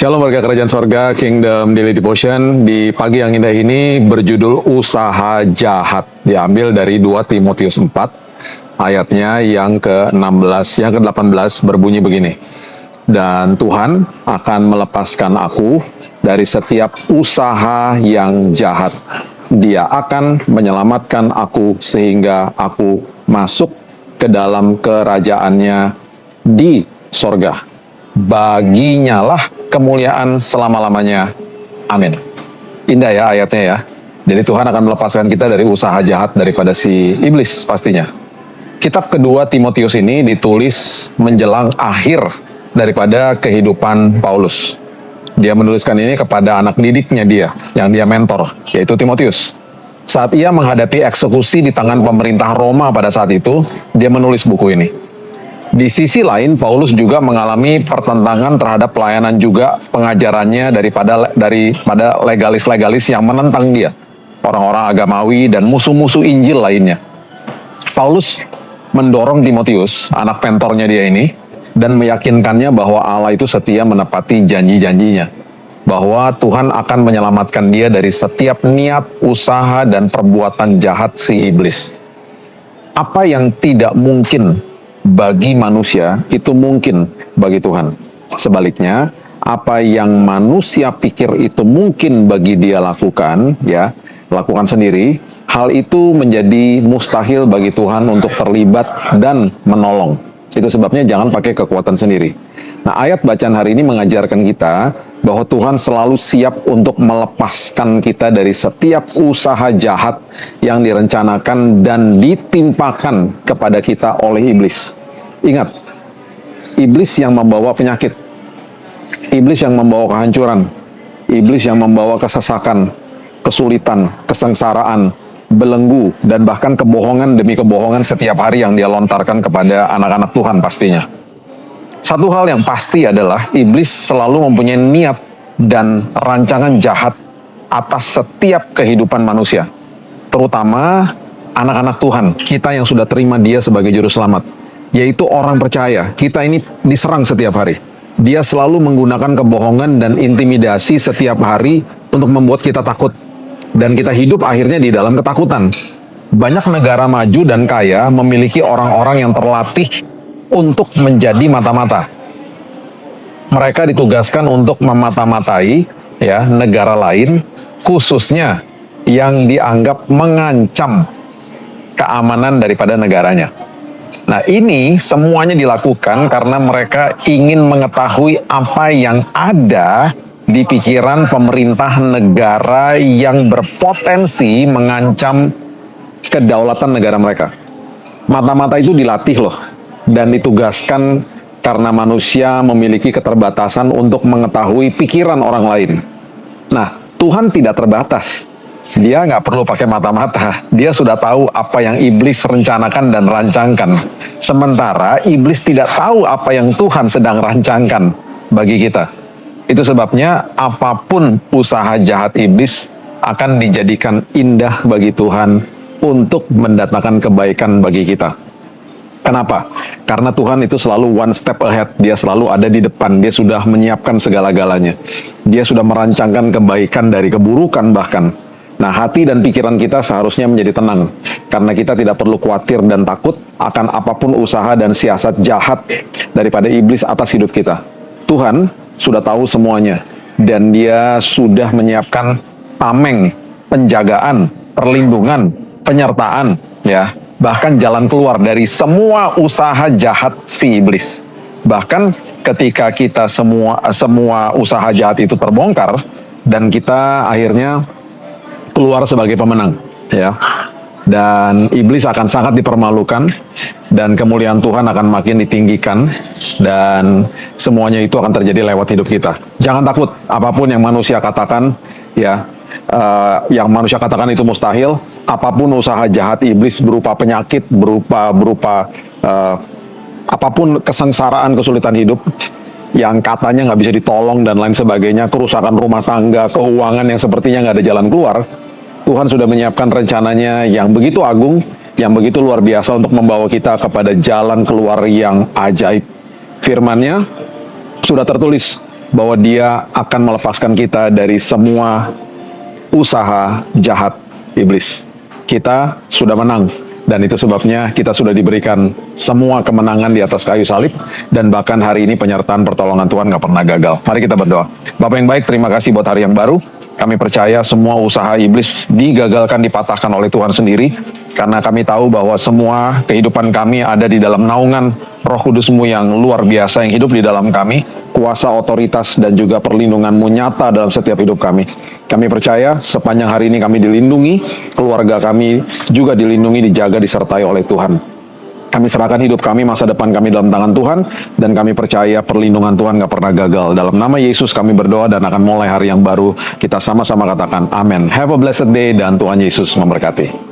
Shalom warga kerajaan sorga, Kingdom Daily Devotion. Di pagi yang indah ini berjudul Usaha Jahat. Diambil dari 2 Timotius 4, ayatnya yang ke-16, yang ke-18 berbunyi begini. Dan Tuhan akan melepaskan aku dari setiap usaha yang jahat. Dia akan menyelamatkan aku sehingga aku masuk ke dalam kerajaannya di sorga. Baginya lah kemuliaan selama-lamanya. Amin. Indah ya ayatnya ya. Jadi Tuhan akan melepaskan kita dari usaha jahat daripada si iblis pastinya. Kitab kedua Timotius ini ditulis menjelang akhir daripada kehidupan Paulus. Dia menuliskan ini kepada anak didiknya dia, yang dia mentor, yaitu Timotius. Saat ia menghadapi eksekusi di tangan pemerintah Roma pada saat itu, dia menulis buku ini. Di sisi lain, Paulus juga mengalami pertentangan terhadap pelayanan juga pengajarannya daripada legalis-legalis yang menentang dia. Orang-orang agamawi dan musuh-musuh Injil lainnya. Paulus mendorong Timotius, anak mentornya dia ini, dan meyakinkannya bahwa Allah itu setia menepati janji-janjinya. Bahwa Tuhan akan menyelamatkan dia dari setiap niat, usaha, dan perbuatan jahat si iblis. Apa yang tidak mungkin bagi manusia itu mungkin bagi Tuhan. Sebaliknya, apa yang manusia pikir itu mungkin bagi dia lakukan sendiri, hal itu menjadi mustahil bagi Tuhan untuk terlibat dan menolong. Itu sebabnya jangan pakai kekuatan sendiri. Nah, ayat bacaan hari ini mengajarkan kita bahwa Tuhan selalu siap untuk melepaskan kita dari setiap usaha jahat yang direncanakan dan ditimpakan kepada kita oleh iblis. Ingat, iblis yang membawa penyakit, iblis yang membawa kehancuran, iblis yang membawa kesesakan, kesulitan, kesengsaraan, belenggu, dan bahkan kebohongan demi kebohongan setiap hari yang dia lontarkan kepada anak-anak Tuhan pastinya. Satu hal yang pasti adalah iblis selalu mempunyai niat dan rancangan jahat atas setiap kehidupan manusia. Terutama anak-anak Tuhan, kita yang sudah terima dia sebagai juru selamat. Yaitu orang percaya, kita ini diserang setiap hari. Dia selalu menggunakan kebohongan dan intimidasi setiap hari untuk membuat kita takut. Dan kita hidup akhirnya di dalam ketakutan. Banyak negara maju dan kaya memiliki orang-orang yang terlatih untuk menjadi mata-mata. Mereka ditugaskan untuk memata-matai negara lain, khususnya yang dianggap mengancam keamanan daripada negaranya. Nah, ini semuanya dilakukan karena mereka ingin mengetahui apa yang ada di pikiran pemerintah negara yang berpotensi mengancam kedaulatan negara mereka. Mata-mata itu dilatih loh, dan ditugaskan karena manusia memiliki keterbatasan untuk mengetahui pikiran orang lain. Nah, Tuhan tidak terbatas. Dia nggak perlu pakai mata-mata. Dia sudah tahu apa yang iblis rencanakan dan rancangkan. Sementara iblis tidak tahu apa yang Tuhan sedang rancangkan bagi kita. Itu sebabnya apapun usaha jahat iblis akan dijadikan indah bagi Tuhan untuk mendatangkan kebaikan bagi kita. Kenapa? Karena Tuhan itu selalu one step ahead. Dia selalu ada di depan. Dia sudah menyiapkan segala-galanya. Dia sudah merancangkan kebaikan dari keburukan bahkan. Nah, hati dan pikiran kita seharusnya menjadi tenang. Karena kita tidak perlu khawatir dan takut akan apapun usaha dan siasat jahat daripada iblis atas hidup kita. Tuhan sudah tahu semuanya. Dan dia sudah menyiapkan tameng, penjagaan, perlindungan, penyertaan, bahkan jalan keluar dari semua usaha jahat si iblis. Bahkan ketika kita semua usaha jahat itu terbongkar dan kita akhirnya keluar sebagai pemenang, dan iblis akan sangat dipermalukan dan kemuliaan Tuhan akan makin ditinggikan dan semuanya itu akan terjadi lewat hidup kita. Jangan takut apapun yang manusia katakan, yang manusia katakan itu mustahil. Apapun usaha jahat iblis berupa penyakit, berupa apapun kesengsaraan, kesulitan hidup yang katanya nggak bisa ditolong dan lain sebagainya, kerusakan rumah tangga, keuangan yang sepertinya nggak ada jalan keluar, Tuhan sudah menyiapkan rencananya yang begitu agung, yang begitu luar biasa untuk membawa kita kepada jalan keluar yang ajaib. Firman-Nya sudah tertulis bahwa Dia akan melepaskan kita dari semua usaha jahat iblis. Kita sudah menang, dan itu sebabnya kita sudah diberikan semua kemenangan di atas kayu salib, dan bahkan hari ini penyertaan pertolongan Tuhan nggak pernah gagal. Mari kita berdoa. Bapa yang baik, terima kasih buat hari yang baru. Kami percaya semua usaha iblis digagalkan, dipatahkan oleh Tuhan sendiri, karena kami tahu bahwa semua kehidupan kami ada di dalam naungan Roh Kudus-Mu yang luar biasa yang hidup di dalam kami. Kuasa, otoritas, dan juga perlindungan-Mu nyata dalam setiap hidup kami. Kami percaya sepanjang hari ini kami dilindungi, keluarga kami juga dilindungi, dijaga, disertai oleh Tuhan. Kami serahkan hidup kami, masa depan kami dalam tangan Tuhan, dan kami percaya perlindungan Tuhan gak pernah gagal. Dalam nama Yesus kami berdoa dan akan mulai hari yang baru. Kita sama-sama katakan amin. Have a blessed day, dan Tuhan Yesus memberkati.